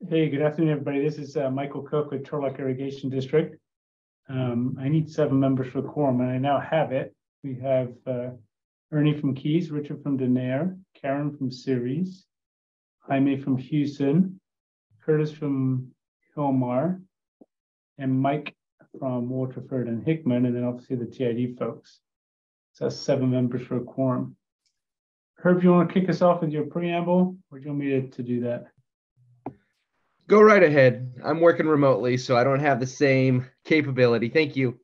Hey, good afternoon, everybody. This is Michael Cook with Turlock Irrigation District. I need 7 members for quorum, and I now have it. We have Ernie from Keys, Richard from Denair, Karen from Ceres, Jaime from Houston, Curtis from Hilmar, and Mike from Waterford and Hickman, and then obviously the TID folks. So that's 7 members for a quorum. Herb, you want to kick us off with your preamble, or do you want me to do that? Go right ahead. I'm working remotely, so I don't have the same capability. Thank you.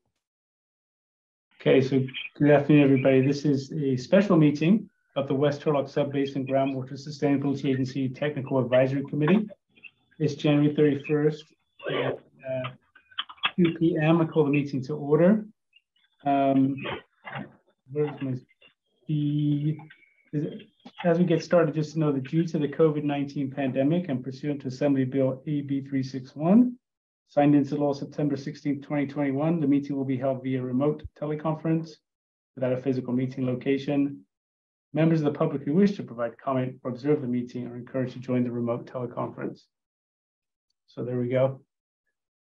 Okay, so good afternoon, everybody. This is a special meeting of the West Turlock Subbasin Groundwater Sustainability Agency Technical Advisory Committee. It's January 31st at 2 p.m. I call the meeting to order. As we get started, just to know that due to the COVID-19 pandemic and pursuant to Assembly Bill AB 361, signed into law September 16, 2021, the meeting will be held via remote teleconference without a physical meeting location. Members of the public who wish to provide comment or observe the meeting are encouraged to join the remote teleconference. So there we go.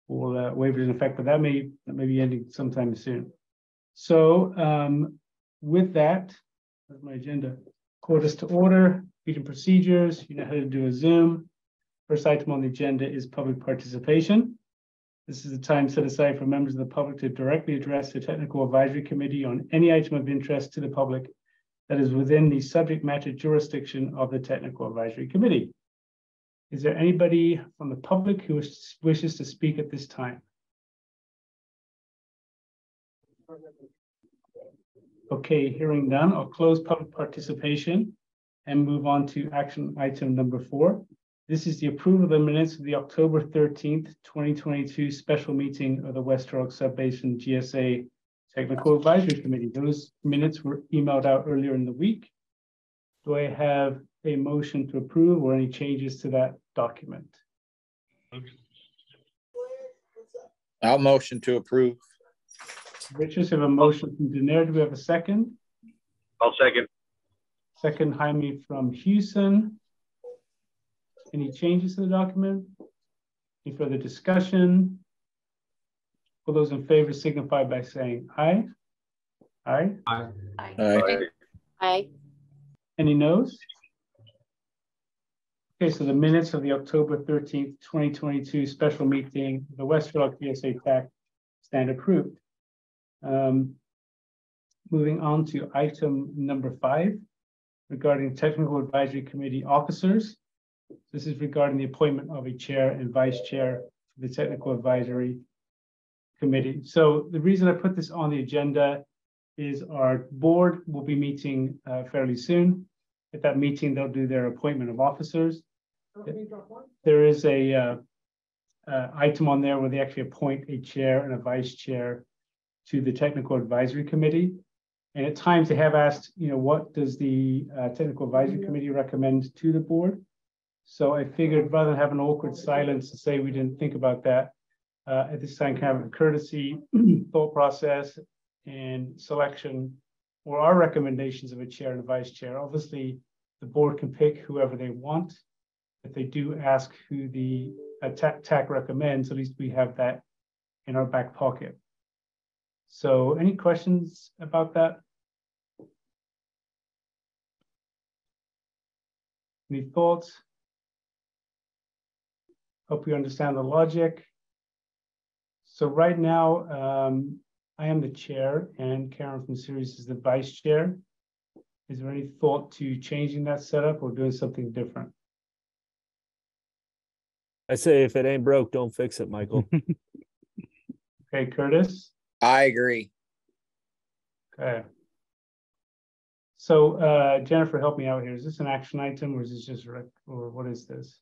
We'll waive it in effect, but that may be ending sometime soon. So with that, that's my agenda. Quarters to order, meeting procedures, you know how to do a Zoom. First item on the agenda is public participation. This is the time set aside for members of the public to directly address the Technical Advisory Committee on any item of interest to the public that is within the subject matter jurisdiction of the Technical Advisory Committee. Is there anybody from the public who wishes to speak at this time? Okay, hearing none, I'll close public participation and move on to action item number 4. This is the approval of the minutes of the October 13th, 2022 special meeting of the West Turlock Subbasin GSA Technical Advisory Committee. Those minutes were emailed out earlier in the week. Do I have a motion to approve or any changes to that document? I'll motion to approve. Richard, have a motion from Denair. Do we have a second? I'll second. Second, Jaime from Houston. Any changes to the document? Any further discussion? All those in favor signify by saying aye. Aye. Aye. Aye. Aye. Any noes? Okay, so the minutes of the October 13th, 2022 special meeting, the West Turlock GSA TAC stand approved. Moving on to item number 5 regarding Technical Advisory Committee officers. This is regarding the appointment of a chair and vice chair for the Technical Advisory Committee. So the reason I put this on the agenda is our board will be meeting fairly soon. At that meeting, they'll do their appointment of officers. There is a item on there where they actually appoint a chair and a vice chair to the Technical Advisory Committee. And at times they have asked, what does the Technical Advisory Committee recommend to the board? So I figured rather than have an awkward silence to say we didn't think about that, at this time, kind of a courtesy thought process and selection or our recommendations of a chair and a vice chair. Obviously, the board can pick whoever they want. If they do ask who the TAC recommends, at least we have that in our back pocket. So any questions about that? Any thoughts? Hope you understand the logic. So right now, I am the chair and Karen from Ceres is the vice chair. Is there any thought to changing that setup or doing something different? I say if it ain't broke, don't fix it, Michael. Okay, Curtis? I agree. Okay. So Jennifer, help me out here. Is this an action item or is this just, or what is this?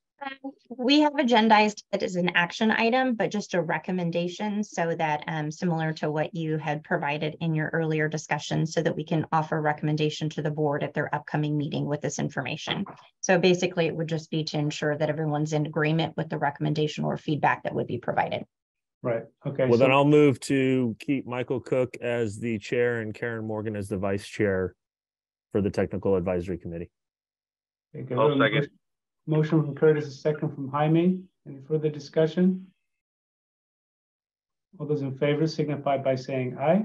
We have agendized it as an action item, but just a recommendation so that similar to what you had provided in your earlier discussion so that we can offer recommendation to the board at their upcoming meeting with this information. So basically it would just be to ensure that everyone's in agreement with the recommendation or feedback that would be provided. Right. Okay. Well, then I'll move to keep Michael Cook as the chair and Karen Morgan as the vice chair for the Technical Advisory Committee. Okay, I'll second. Motion from Curtis, a second from Jaime. Any further discussion? All those in favor signify by saying aye.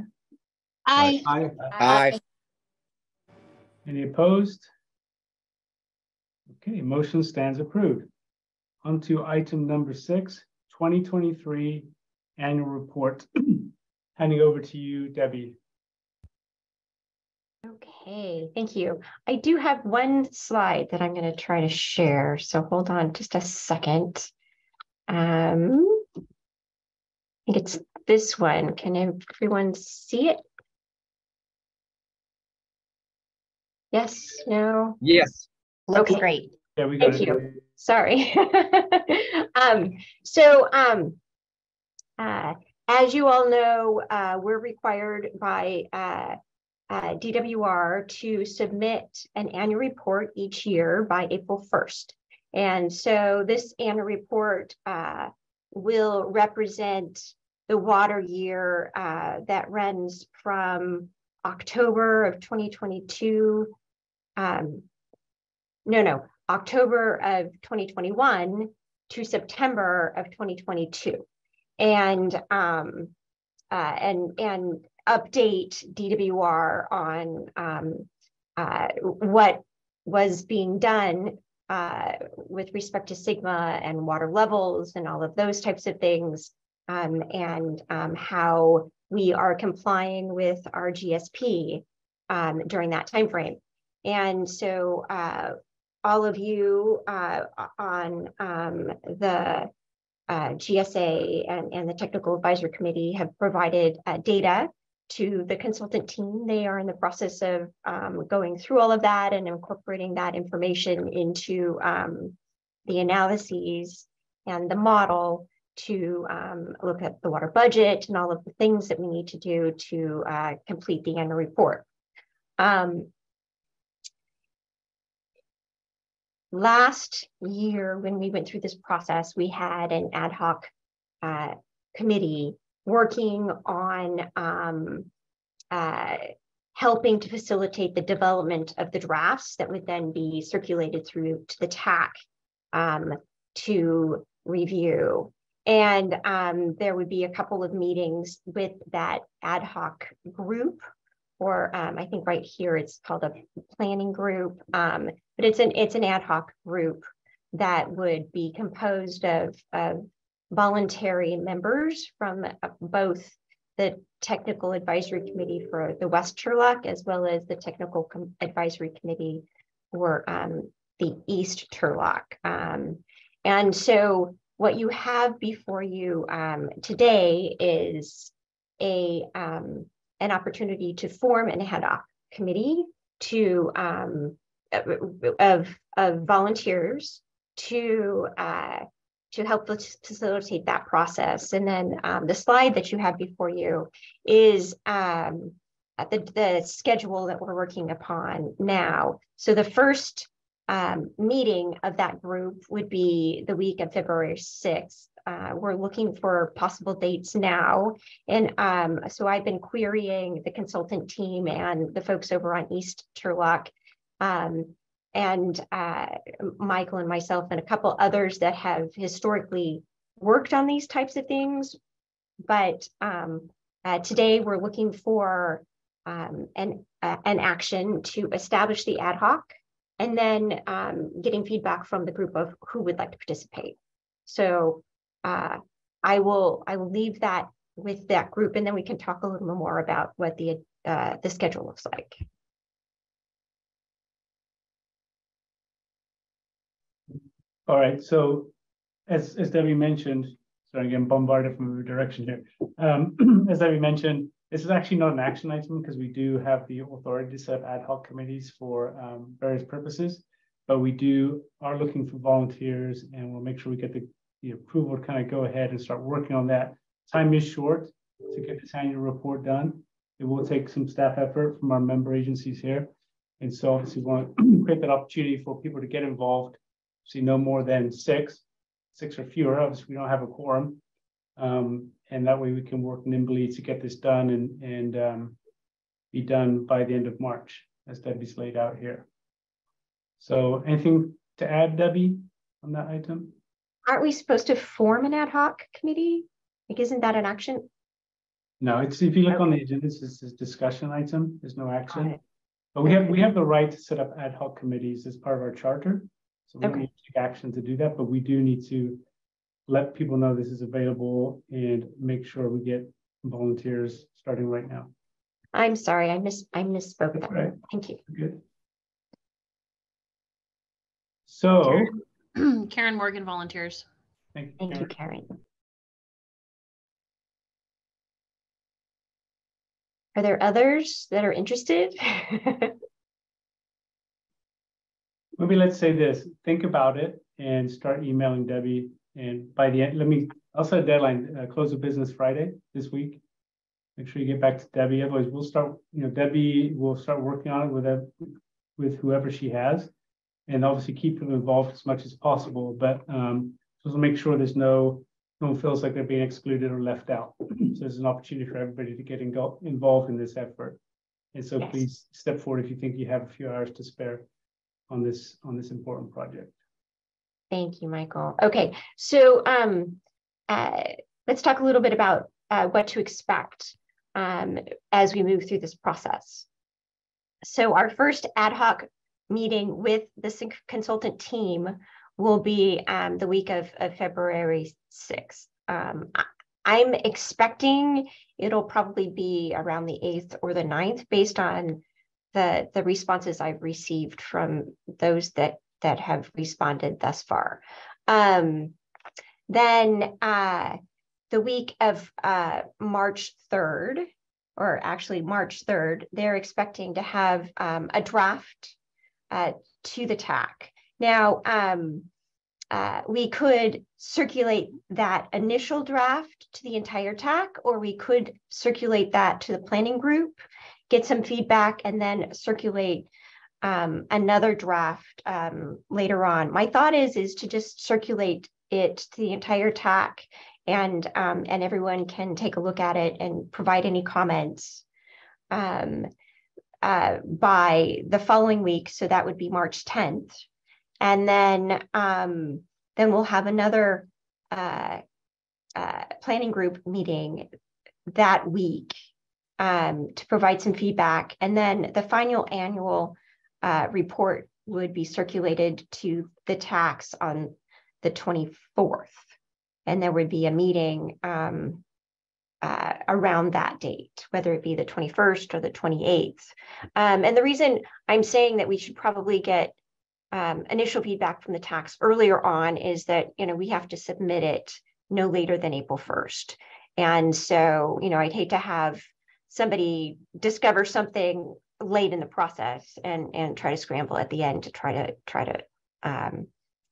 Aye. Aye. Any opposed? Okay, motion stands approved. On to item number 6, 2023 annual report. Handing over to you, Debbie. Okay, thank you. I do have one slide that I'm going to try to share. So hold on just a second. I think it's this one. Can everyone see it? Yes, no? Yes. Okay, great. Yeah, we got Thank it. you. Sorry. So as you all know, we're required by DWR to submit an annual report each year by April 1st. And so this annual report will represent the water year that runs from October of 2022, October of 2021 to September of 2022. And update DWR on what was being done with respect to Sigma and water levels and all of those types of things, and how we are complying with our GSP during that time frame. And so all of you on the GSA and the Technical Advisory Committee have provided data to the consultant team. They are in the process of going through all of that and incorporating that information into the analyses and the model to look at the water budget and all of the things that we need to do to complete the annual report. Last year, when we went through this process, we had an ad hoc committee working on helping to facilitate the development of the drafts that would then be circulated through to the TAC to review. And there would be a couple of meetings with that ad hoc group, or I think right here it's called a planning group, but it's an ad hoc group that would be composed of voluntary members from both the Technical Advisory Committee for the West Turlock, as well as the Technical Advisory Committee for the East Turlock. And so what you have before you today is an opportunity to form an ad hoc committee to of volunteers to help facilitate that process. And then the slide that you have before you is the schedule that we're working upon now. So the first meeting of that group would be the week of February 6th. We're looking for possible dates now. And so I've been querying the consultant team and the folks over on East Turlock, and Michael and myself and a couple others that have historically worked on these types of things. But today we're looking for an action to establish the ad hoc, and then getting feedback from the group of who would like to participate. So I will leave that with that group, and then we can talk a little bit more about what the schedule looks like. All right, so as Debbie mentioned, sorry, I'm getting bombarded from every direction here. As Debbie mentioned, this is actually not an action item because we do have the authority to set ad hoc committees for various purposes, but we are looking for volunteers, and we'll make sure we get the approval to kind of go ahead and start working on that. Time is short to get this annual report done. It will take some staff effort from our member agencies here. And so obviously we want to create that opportunity for people to get involved. See no more than six or fewer. Obviously we don't have a quorum. And that way we can work nimbly to get this done and be done by the end of March, as Debbie's laid out here. So anything to add, Debbie, on that item? Aren't we supposed to form an ad hoc committee? Like, isn't that an action? No, it's, if you look on the agenda, this is a discussion item, there's no Got action. it. But we have the right to set up ad hoc committees as part of our charter. So we don't Okay. need to take action to do that, but we do need to let people know this is available and make sure we get volunteers starting right now. I'm sorry, I misspoke. That's That. right. Thank you. Good. So, Karen Morgan volunteers. thank Thank you, Karen. Karen. Are there others that are interested? Maybe let's say this, think about it and start emailing Debbie. And by the end, I'll set a deadline, close of business Friday this week. Make sure you get back to Debbie. Otherwise, we'll start, Debbie will start working on it with whoever she has. And obviously keep them involved as much as possible. But just make sure there's no one feels like they're being excluded or left out. So there's an opportunity for everybody to get involved in this effort. And so Yes. Please step forward if you think you have a few hours to spare on this important project. Thank you, Michael. Okay, so let's talk a little bit about what to expect as we move through this process. So our first ad hoc meeting with the consultant team will be the week of February 6th. I'm expecting it'll probably be around the 8th or the 9th based on the responses I've received from those that have responded thus far. Then the week of March 3rd, or actually March 3rd, they're expecting to have a draft to the TAC. Now, we could circulate that initial draft to the entire TAC, or we could circulate that to the planning group, get some feedback, and then circulate another draft later on. My thought is to just circulate it to the entire TAC, and everyone can take a look at it and provide any comments by the following week. So that would be March 10th. And then we'll have another planning group meeting that week to provide some feedback. And then the final annual report would be circulated to the TACs on the 24th. And there would be a meeting around that date, whether it be the 21st or the 28th. And the reason I'm saying that we should probably get initial feedback from the TACs earlier on is that, we have to submit it no later than April 1st. And so, I'd hate to have somebody discover something late in the process and try to scramble at the end to try to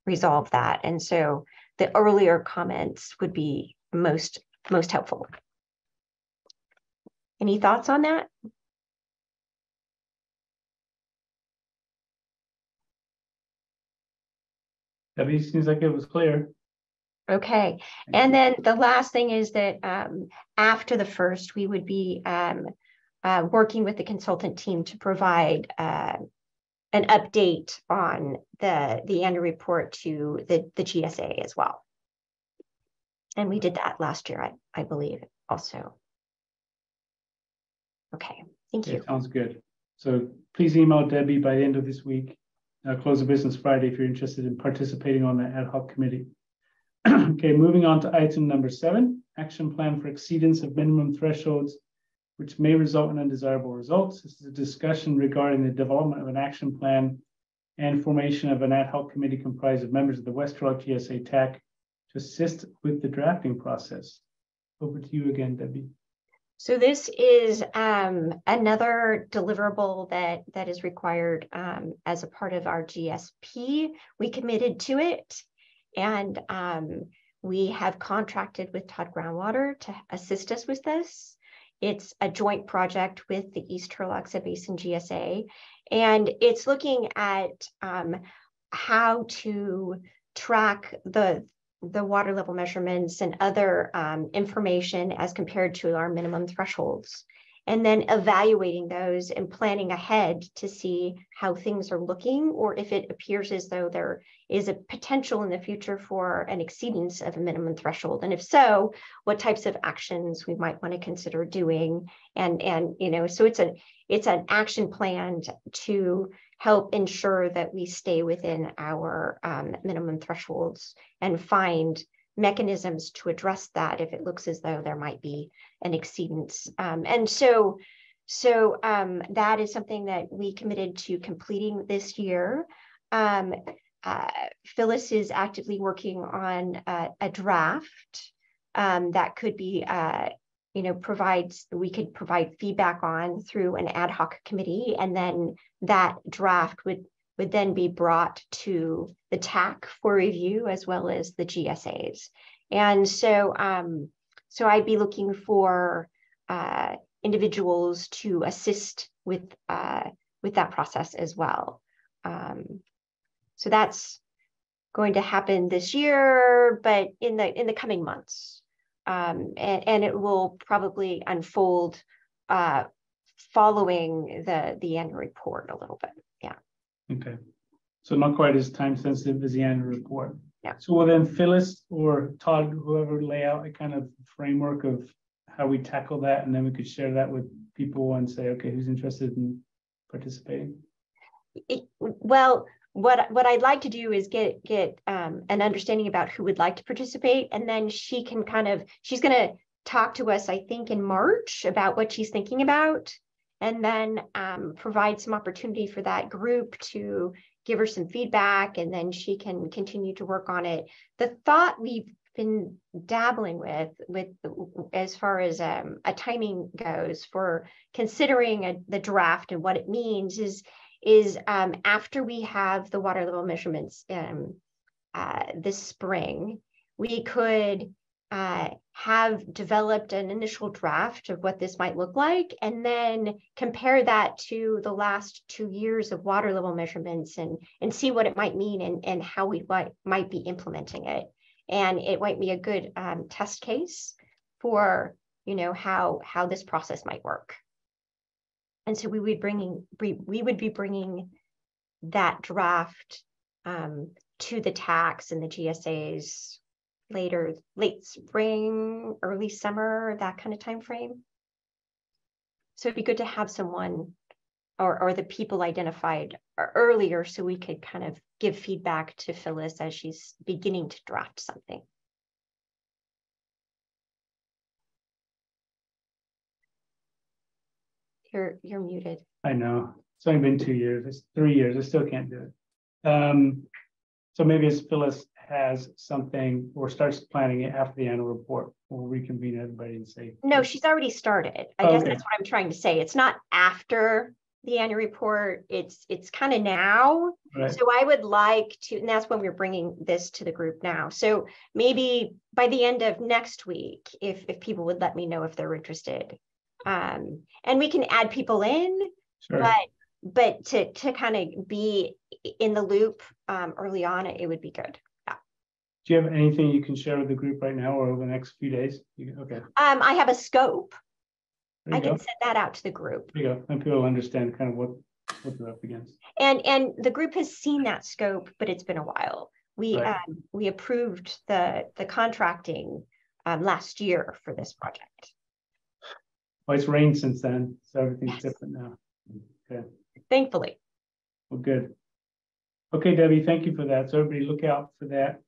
resolve that. And so the earlier comments would be most helpful. Any thoughts on that? Debbie, seems like it was clear. Okay, and then the last thing is that after the first, we would be working with the consultant team to provide an update on the annual report to the GSA as well. And we did that last year, I believe, also. Okay, thank you. Sounds good. So please email Debbie by the end of this week. Close of business Friday if you're interested in participating on the ad hoc committee. Okay, moving on to item number 7, action plan for exceedance of minimum thresholds, which may result in undesirable results. This is a discussion regarding the development of an action plan and formation of an ad hoc committee comprised of members of the West Turlock GSA TAC to assist with the drafting process. Over to you again, Debbie. So this is another deliverable that is required as a part of our GSP. We committed to it, and we have contracted with Todd Groundwater to assist us with this. It's a joint project with the East Turlock Subbasin GSA, and it's looking at how to track the water level measurements and other information as compared to our minimum thresholds. and then evaluating those and planning ahead to see how things are looking, or if it appears as though there is a potential in the future for an exceedance of a minimum threshold. And if so, what types of actions we might want to consider doing. And so it's an action plan to help ensure that we stay within our minimum thresholds and find mechanisms to address that if it looks as though there might be an exceedance. And so that is something that we committed to completing this year. Phyllis is actively working on a draft that could be, we could provide feedback on through an ad hoc committee, and then that draft would then be brought to the TAC for review, as well as the GSAs. And so I'd be looking for individuals to assist with that process as well. So that's going to happen this year, but in the coming months. And it will probably unfold following the annual report a little bit. Yeah. Okay. So not quite as time sensitive as the annual report. Yeah. So will then Phyllis or Todd, whoever, lay out a kind of framework of how we tackle that, and then we could share that with people and say, okay, who's interested in participating? Well, what I'd like to do is get an understanding about who would like to participate, and then she's going to talk to us, I think, in March about what she's thinking about, and then provide some opportunity for that group to give her some feedback, and then she can continue to work on it. The thought we've been dabbling with as far as a timing goes for considering the draft and what it means is after we have the water level measurements this spring, we could have developed an initial draft of what this might look like, and then compare that to the last 2 years of water level measurements and see what it might mean and how we might be implementing it. And it might be a good test case for how this process might work. And so we would be bringing that draft to the TACs and the GSAs late spring, early summer, that kind of time frame. So it'd be good to have someone or the people identified earlier, so we could kind of give feedback to Phyllis as she's beginning to draft something. You're muted. I know. It's only been 2 years. It's 3 years. I still can't do it. So maybe as Phyllis has something or starts planning it after the annual report, we'll reconvene everybody and say. No, she's already started. I guess that's what I'm trying to say. It's not after the annual report. It's kind of now. Right. So I would like to, and that's when we're bringing this to the group now. So maybe by the end of next week, if people would let me know if they're interested. And we can add people in, sure. But to kind of be in the loop early on, it would be good. Yeah. Do you have anything you can share with the group right now or over the next few days? Okay. I have a scope. I can send that out to the group. There you go. And people understand kind of what they're up against. And the group has seen that scope, but it's been a while. We approved the contracting last year for this project. Well, it's rained since then, so everything's different now. Okay. Thankfully. Well, good. Okay, Debbie, thank you for that. So everybody look out for that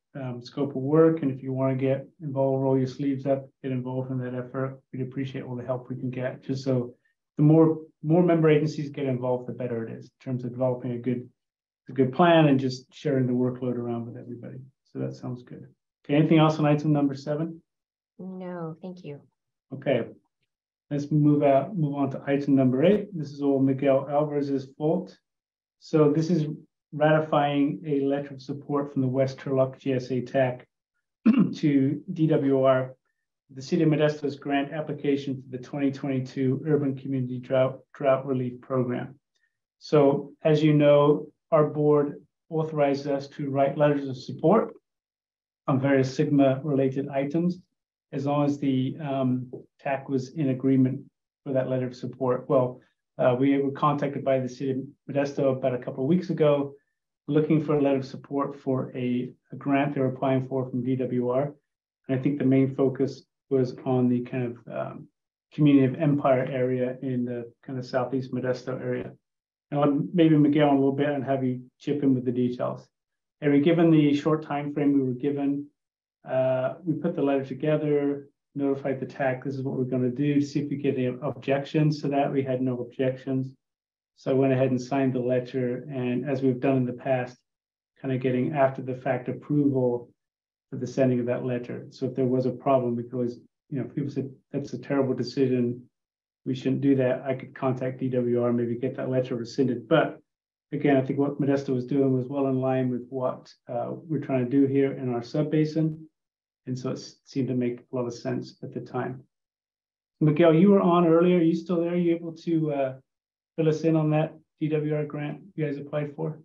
scope of work. And if you want to get involved, roll your sleeves up, get involved in that effort. We'd appreciate all the help we can get. Just so the more member agencies get involved, the better it is in terms of developing a good plan and just sharing the workload around with everybody. So that sounds good. Okay, anything else on item number 7? No, thank you. Okay. Let's move on to item number 8. This is all Miguel Alvarez's fault. So this is ratifying a letter of support from the West Turlock GSA TAC to DWR, the City of Modesto's grant application for the 2022 Urban Community Drought Relief Program. So as you know, our board authorized us to write letters of support on various Sigma related items, as long as the TAC was in agreement for that letter of support. Well, we were contacted by the city of Modesto about a couple of weeks ago, looking for a letter of support for a grant they're applying for from DWR. And I think the main focus was on the kind of community of Empire area in the kind of southeast Modesto area. And I'll maybe Miguel a little bit and have you chip in with the details. And given the short time frame we were given, we put the letter together, notified the TAC, this is what we're going to do, see if we get any objections to that. We had no objections. So I went ahead and signed the letter, and as we've done in the past, kind of getting after the fact approval for the sending of that letter. So if there was a problem, we could always, if people said that's a terrible decision, we shouldn't do that, I could contact DWR, maybe get that letter rescinded. But again, I think what Modesto was doing was well in line with what we're trying to do here in our sub-basin. And so it seemed to make a lot of sense at the time. Miguel, you were on earlier. Are you still there? Are you able to fill us in on that DWR grant you guys applied for?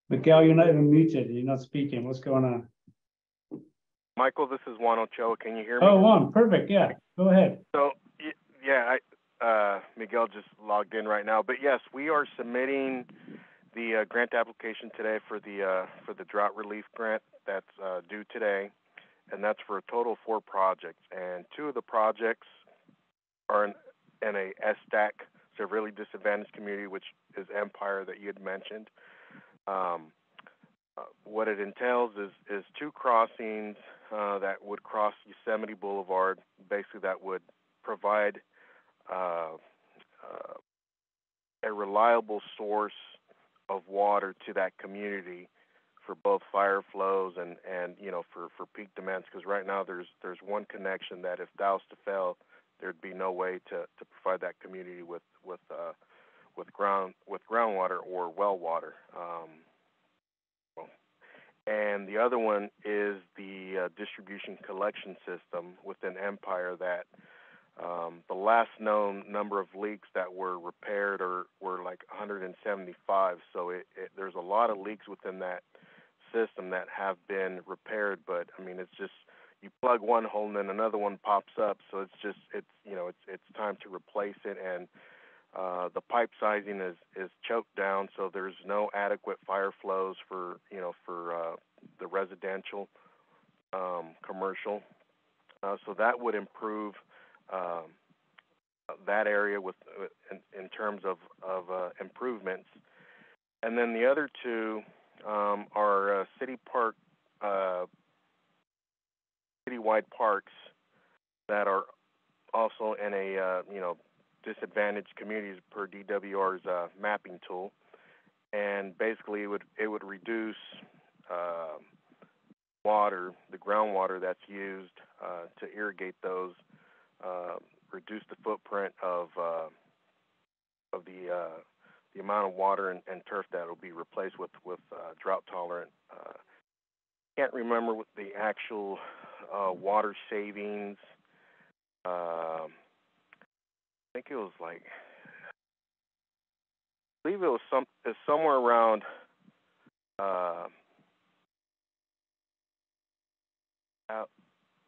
Miguel, you're not even muted. You're not speaking. What's going on? Michael, this is Juan Ochoa. Can you hear me? Oh, Juan, perfect. Yeah, go ahead. So, yeah, Miguel just logged in right now. But yes, we are submitting the grant application today for the drought relief grant that's due today, and that's for a total of 4 projects. And 2 of the projects are in a SDAC, severely disadvantaged community, which is Empire that you had mentioned. What it entails is 2 crossings that would cross Yosemite Boulevard. Basically, that would provide a reliable source of water to that community for both fire flows and for peak demands. Because right now there's one connection that if doused to fail, there'd be no way to provide that community with groundwater or well water. And the other one is the distribution collection system within Empire that the last known number of leaks that were repaired were like 175. So there's a lot of leaks within that system that have been repaired. But I mean, it's just you plug one hole and then another one pops up. So it's time to replace it. And the pipe sizing is choked down, so there's no adequate fire flows for the residential, commercial. So that would improve that area in terms of improvements. And then the other 2 are citywide parks that are also in a disadvantaged communities per DWR's mapping tool, and basically it would reduce water, the groundwater that's used to irrigate those, reduce the footprint of the amount of water and turf that will be replaced with drought tolerant. Can't remember what the actual water savings. I think it was like, I believe it was somewhere around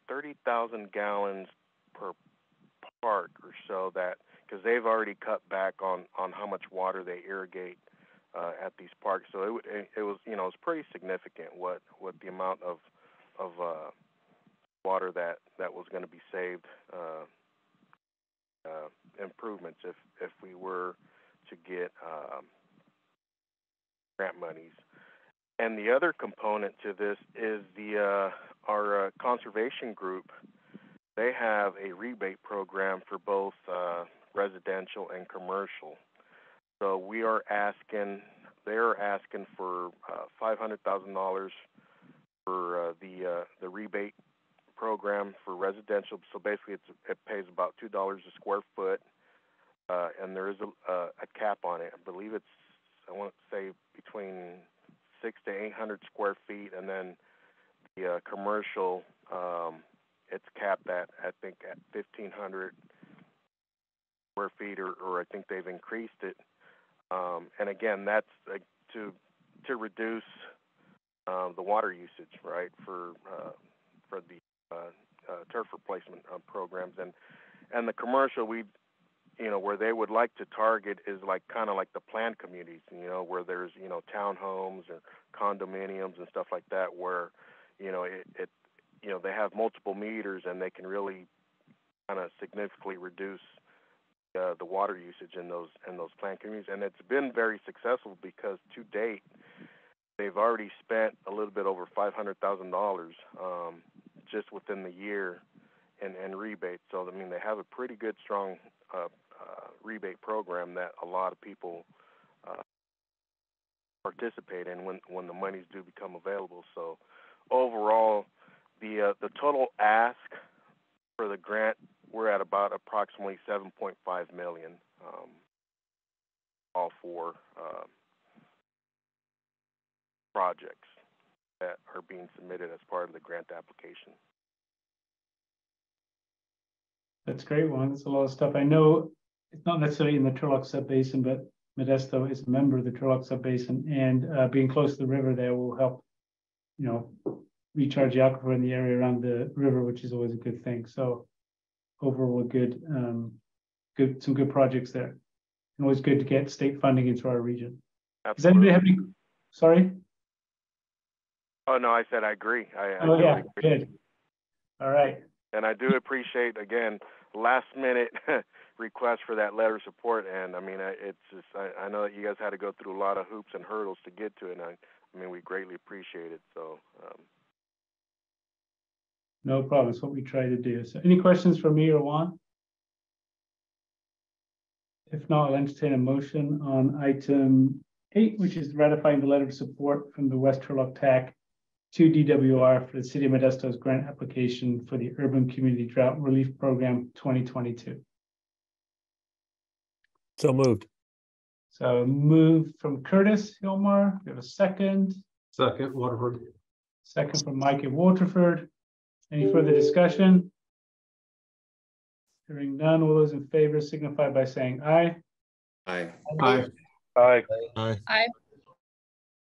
30,000 gallons per park or so, that because they've already cut back on how much water they irrigate at these parks. So it was it was pretty significant what the amount of water that was going to be saved. Improvements if we were to get grant monies. And the other component to this is our conservation group. They have a rebate program for both residential and commercial. So they're asking for $500,000 for the rebate program for residential. So basically it pays about $2 a square foot, and there is a cap on it. I believe I want to say between 600 to 800 square feet, and then the commercial, it's capped at, I think, at 1,500 square feet, or I think they've increased it. And again, that's to reduce the water usage, right, for the turf replacement programs, and the commercial where they would like to target is like kind of like the planned communities, where there's townhomes or condominiums and stuff like that, where they have multiple meters and they can really kind of significantly reduce the water usage in those planned communities. And it's been very successful because to date they've already spent a little bit over $500,000 just within the year in rebates. So I mean, they have a pretty good, strong rebate program that a lot of people participate in when the monies do become available. So overall, the total ask for the grant, we're at about approximately $7.5 million, all for projects that are being submitted as part of the grant application. That's great, Juan. That's a lot of stuff. I know it's not necessarily in the Turlock Subbasin, but Modesto is a member of the Turlock Subbasin, and being close to the river there will help, recharge the aquifer in the area around the river, which is always a good thing. So overall, good, some good projects there. And always good to get state funding into our region. Absolutely. Does anybody have any? Sorry. Oh no, I said I agree. I Oh totally yeah, agree. good. All right. And I do appreciate, again, last minute request for that letter of support. And I mean, it's just, I know that you guys had to go through a lot of hoops and hurdles to get to it. And I mean, we greatly appreciate it. So. No problem. It's what we try to do. So any questions for me or Juan? If not, I'll entertain a motion on item 8, which is ratifying the letter of support from the West Turlock TAC to DWR for the City of Modesto's grant application for the Urban Community Drought Relief Program 2022. So moved. So move from Curtis Hilmar. We have a second. Second, Waterford. Second from Mike at Waterford. Any further discussion? Hearing none, all those in favor signify by saying aye. Aye. Aye. Aye. Aye. Aye.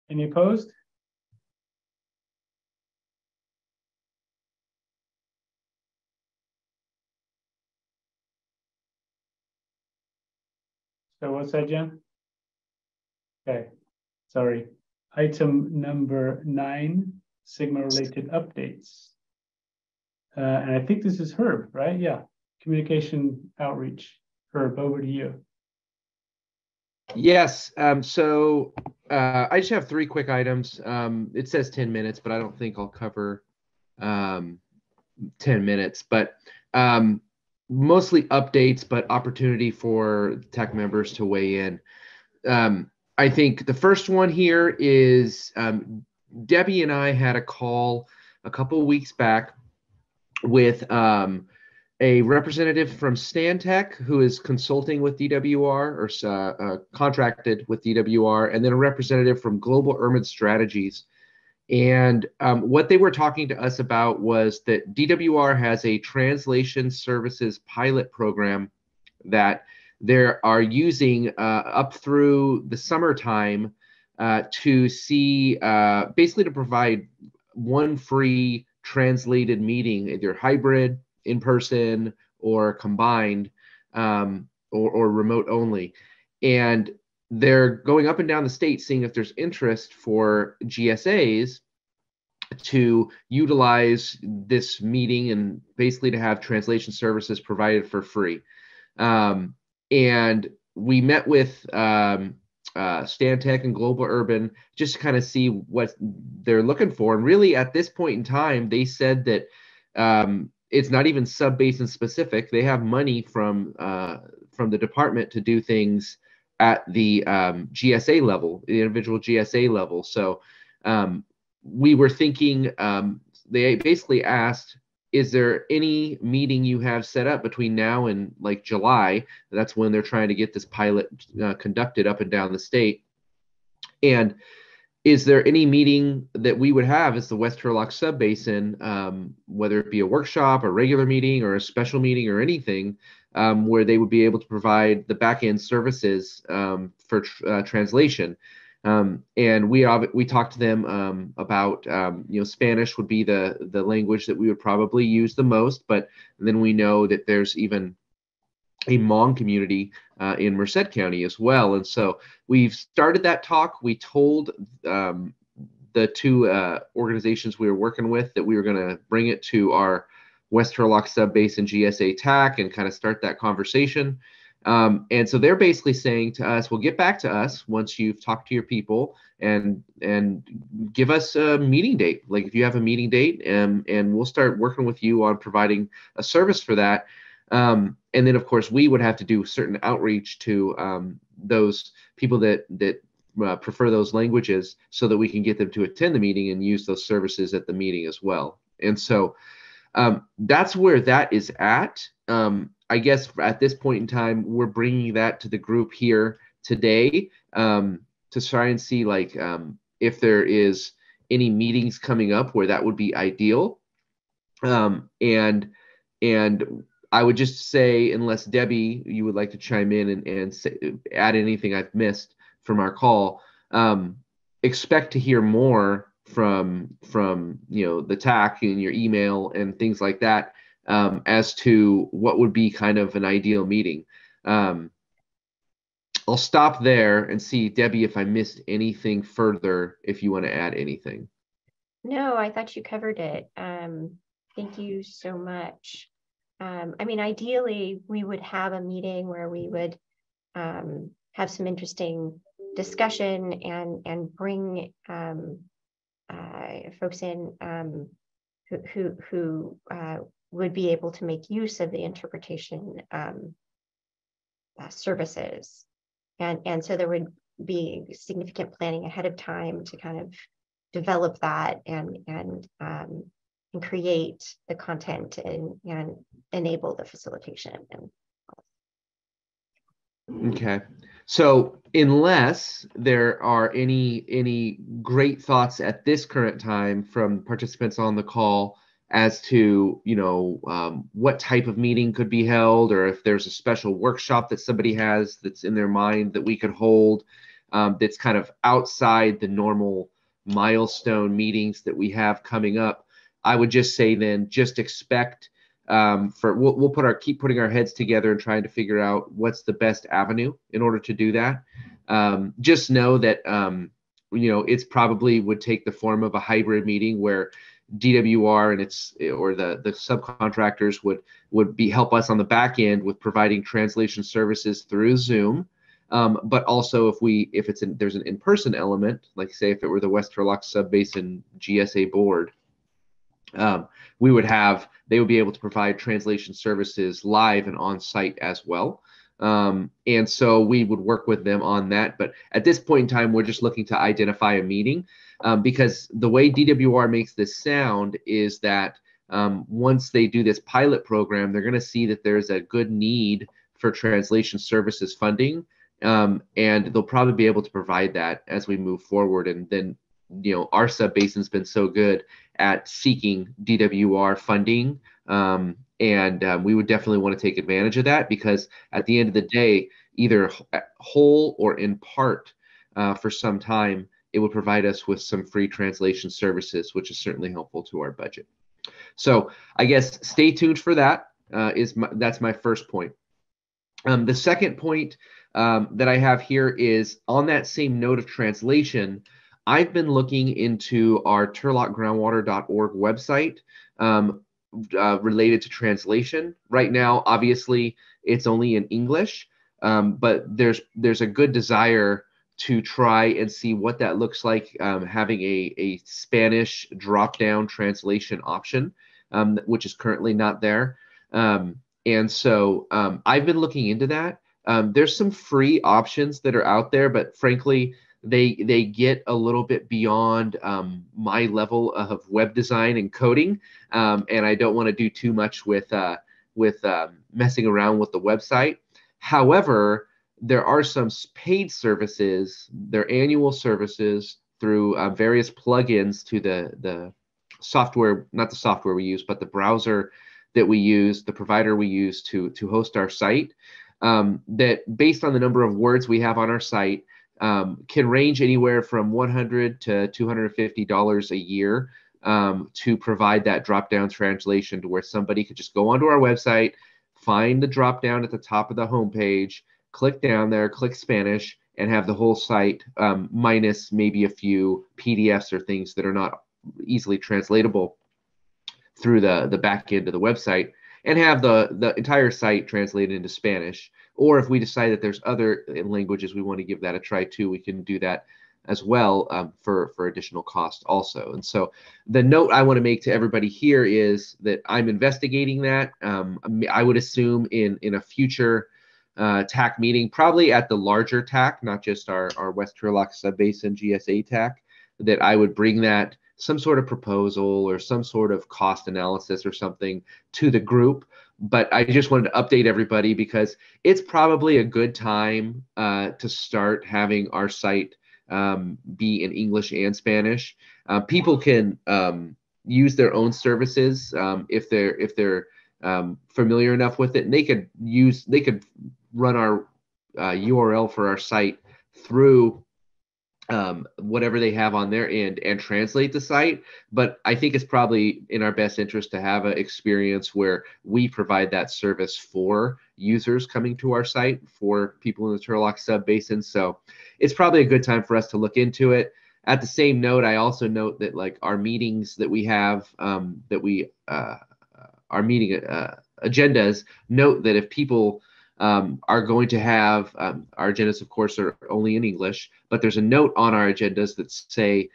Any opposed? So what's that, Jen? Okay, sorry. Item number 9, Sigma-related updates. And I think this is Herb, right? Yeah, communication outreach. Herb, over to you. Yes. So I just have 3 quick items. It says 10 minutes, but I don't think I'll cover 10 minutes. But mostly updates, but opportunity for tech members to weigh in. I think the first one here is Debbie and I had a call a couple of weeks back with a representative from Stantec who is consulting with DWR or contracted with DWR, and then a representative from Global Urban Strategies. And what they were talking to us about was that DWR has a translation services pilot program that they are using up through the summertime to see, basically to provide one free translated meeting, either hybrid, in person, or combined, or remote only. And they're going up and down the state seeing if there's interest for GSAs to utilize this meeting and basically to have translation services provided for free. And we met with Stantec and Global Urban just to kind of see what they're looking for. And really at this point in time, they said that it's not even sub-basin specific. They have money from the department to do things at the GSA level, the individual GSA level. So we were thinking, they basically asked, is there any meeting you have set up between now and like July? That's when they're trying to get this pilot conducted up and down the state. And is there any meeting that we would have as the West Turlock Subbasin, whether it be a workshop, a regular meeting, or a special meeting, or anything, where they would be able to provide the back-end services for translation? And we talked to them about Spanish would be the language that we would probably use the most, but then we know that there's even a Hmong community in Merced County as well. And so we've started that talk. We told the two organizations we were working with that we were going to bring it to our West Turlock Subbasin GSA TAC and kind of start that conversation. And so they're basically saying to us, well, get back to us once you've talked to your people and give us a meeting date. Like if you have a meeting date, and we'll start working with you on providing a service for that. And then, of course, we would have to do certain outreach to those people that prefer those languages so that we can get them to attend the meeting and use those services at the meeting as well. And so that's where that is at. I guess at this point in time, we're bringing that to the group here today to try and see like if there is any meetings coming up where that would be ideal. And I would just say, unless Debbie, you would like to chime in and say, add anything I've missed from our call, expect to hear more from the TAC in your email and things like that as to what would be kind of an ideal meeting. I'll stop there and see, Debbie, if I missed anything further, if you want to add anything. No, I thought you covered it. Thank you so much. I mean, ideally, we would have a meeting where we would have some interesting discussion and bring folks in who would be able to make use of the interpretation services. And so there would be significant planning ahead of time to kind of develop that and create the content and enable the facilitation. Okay. So unless there are any great thoughts at this current time from participants on the call as to, what type of meeting could be held, or if there's a special workshop that somebody has that's in their mind that we could hold, that's kind of outside the normal milestone meetings that we have coming up, I would just say then just expect we'll keep putting our heads together and trying to figure out what's the best avenue in order to do that. Just know that it's probably would take the form of a hybrid meeting where DWR or the subcontractors would help us on the back end with providing translation services through Zoom. But also if there's an in-person element, like say if it were the West Turlock Subbasin GSA board, they would be able to provide translation services live and on site as well. And so we would work with them on that. But at this point in time, we're just looking to identify a meeting because the way DWR makes this sound is that once they do this pilot program, they're going to see that there's a good need for translation services funding. And they'll probably be able to provide that as we move forward. And then, our subbasin's been so good at seeking DWR funding. And we would definitely want to take advantage of that because at the end of the day, either whole or in part for some time, it would provide us with some free translation services, which is certainly helpful to our budget. So I guess stay tuned for that. That's my first point. The second point that I have here is on that same note of translation, I've been looking into our turlockgroundwater.org website related to translation. Right now, obviously, it's only in English, but there's a good desire to try and see what that looks like, having a Spanish drop-down translation option, which is currently not there. And so I've been looking into that. There's some free options that are out there, but frankly, they get a little bit beyond my level of web design and coding, and I don't want to do too much with messing around with the website. However, there are some paid services, they're annual services through various plugins to the software, not the software we use, but the browser that we use, the provider we use to host our site, that based on the number of words we have on our site, can range anywhere from $100 to $250 a year to provide that drop-down translation to where somebody could just go onto our website, find the drop-down at the top of the homepage, click down there, click Spanish, and have the whole site minus maybe a few PDFs or things that are not easily translatable through the back end of the website, and have the entire site translated into Spanish. Or if we decide that there's other languages we want to give that a try too, we can do that as well for additional cost also. And so the note I want to make to everybody here is that I'm investigating that. I would assume in a future TAC meeting, probably at the larger TAC, not just our West Turlock Subbasin GSA TAC, that I would bring that some sort of proposal or some sort of cost analysis or something to the group. But I just wanted to update everybody because it's probably a good time to start having our site be in English and Spanish. People can use their own services if they're familiar enough with it, and they could run our URL for our site through whatever they have on their end and translate the site. But I think it's probably in our best interest to have an experience where we provide that service for users coming to our site, for people in the Turlock Subbasin. So it's probably a good time for us to look into it. At the same note, I also note that like our meetings that we have, our meeting agendas, note that if people are going to have our agendas, of course, are only in English, but there's a note on our agendas that say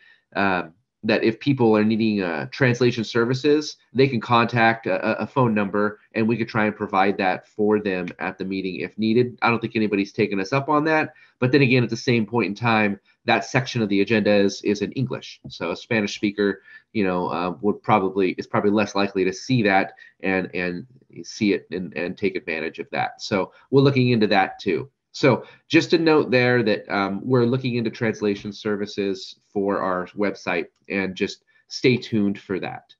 that if people are needing translation services, they can contact a phone number and we could try and provide that for them at the meeting if needed. I don't think anybody's taken us up on that. But then again, at the same point in time, that section of the agenda is in English. So a Spanish speaker, is probably less likely to see that and see it and take advantage of that. So we're looking into that too. So just a note there that we're looking into translation services for our website, and just stay tuned for that.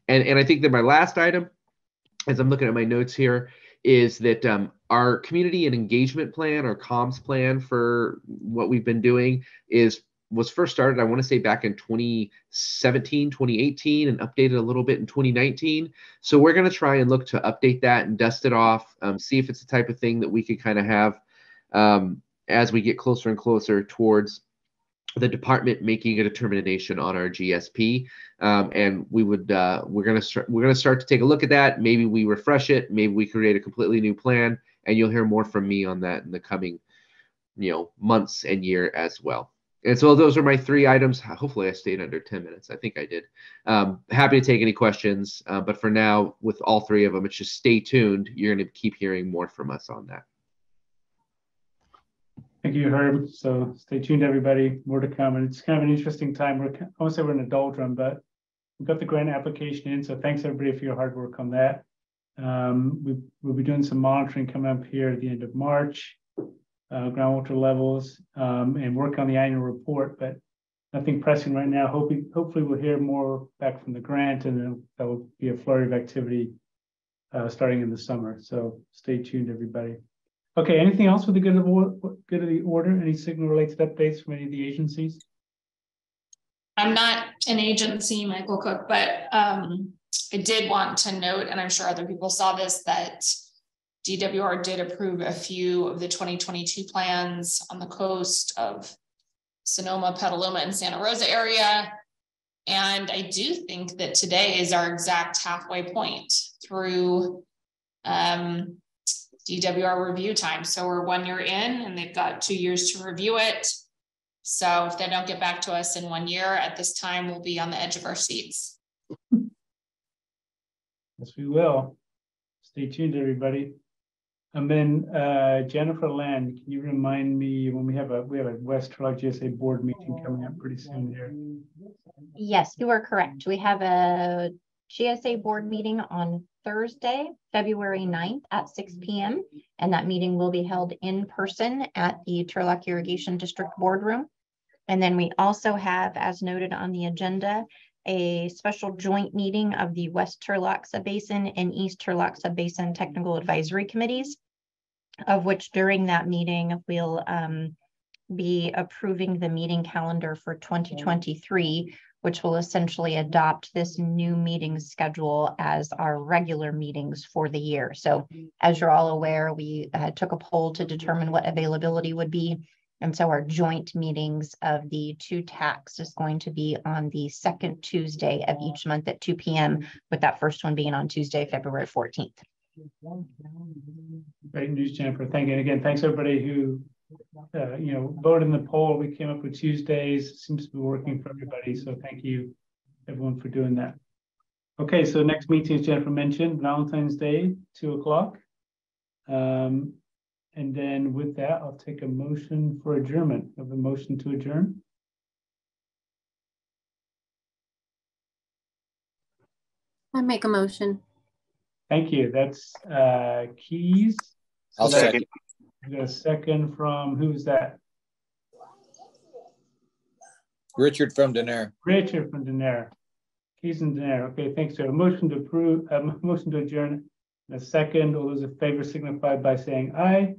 And I think that my last item, as I'm looking at my notes here, is that our community and engagement plan, or comms plan for what we've been doing was first started, I want to say back in 2017, 2018, and updated a little bit in 2019. So we're going to try and look to update that and dust it off, see if it's the type of thing that we could kind of have as we get closer and closer towards the department making a determination on our GSP. And we're going to start to take a look at that. Maybe we refresh it. Maybe we create a completely new plan, and you'll hear more from me on that in the coming, months and year as well. And so those are my 3 items. Hopefully I stayed under 10 minutes. I think I did. Happy to take any questions. But for now, with all 3 of them, it's just stay tuned. You're going to keep hearing more from us on that. Thank you, Herb. So stay tuned, everybody. More to come. And it's kind of an interesting time. I won't say we're in a doldrum, but we've got the grant application in. So thanks, everybody, for your hard work on that. We'll be doing some monitoring coming up here at the end of March, groundwater levels, and work on the annual report, but nothing pressing right now. Hopefully we'll hear more back from the grant, and then that will be a flurry of activity starting in the summer. So stay tuned, everybody. Okay, anything else with the good of the order? Any signal-related updates from any of the agencies? I'm not an agency, Michael Cook, but I did want to note, and I'm sure other people saw this, that DWR did approve a few of the 2022 plans on the coast of Sonoma, Petaluma, and Santa Rosa area. And I do think that today is our exact halfway point through DWR review time. So we're 1 year in, and they've got 2 years to review it. So if they don't get back to us in 1 year, at this time, we'll be on the edge of our seats. Yes, we will. Stay tuned, everybody. And then Jennifer Land, can you remind me when we have a West Turlock GSA board meeting coming up pretty soon here? Yes, you are correct. We have a GSA board meeting on Thursday, February 9th at 6 p.m. And that meeting will be held in person at the Turlock Irrigation District boardroom. And then we also have, as noted on the agenda, a special joint meeting of the West Turlock Subbasin and East Turlock Subbasin Technical Advisory Committees, of which during that meeting we'll be approving the meeting calendar for 2023, which will essentially adopt this new meeting schedule as our regular meetings for the year. So as you're all aware, we took a poll to determine what availability would be. And so our joint meetings of the two TACs is going to be on the second Tuesday of each month at 2 p.m., with that first one being on Tuesday, February 14th. Great news, Jennifer. Thank you. And again, thanks everybody who voted in the poll. We came up with Tuesdays. It seems to be working for everybody. So thank you everyone for doing that. Okay, so next meeting, as Jennifer mentioned, Valentine's Day, 2 o'clock. And then with that, I'll take a motion for adjournment. Of a motion to adjourn. I make a motion. Thank you. That's Keys. I'll second. We got a second from, who's that? Richard from Denair. Richard from Denair. Keys and Denair. Okay, thanks, sir. A motion to approve, motion to adjourn. And a second. All those in favor signify by saying aye.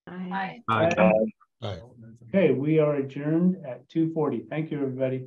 Aye. Aye. Okay, we are adjourned at 2:40. Thank you, everybody.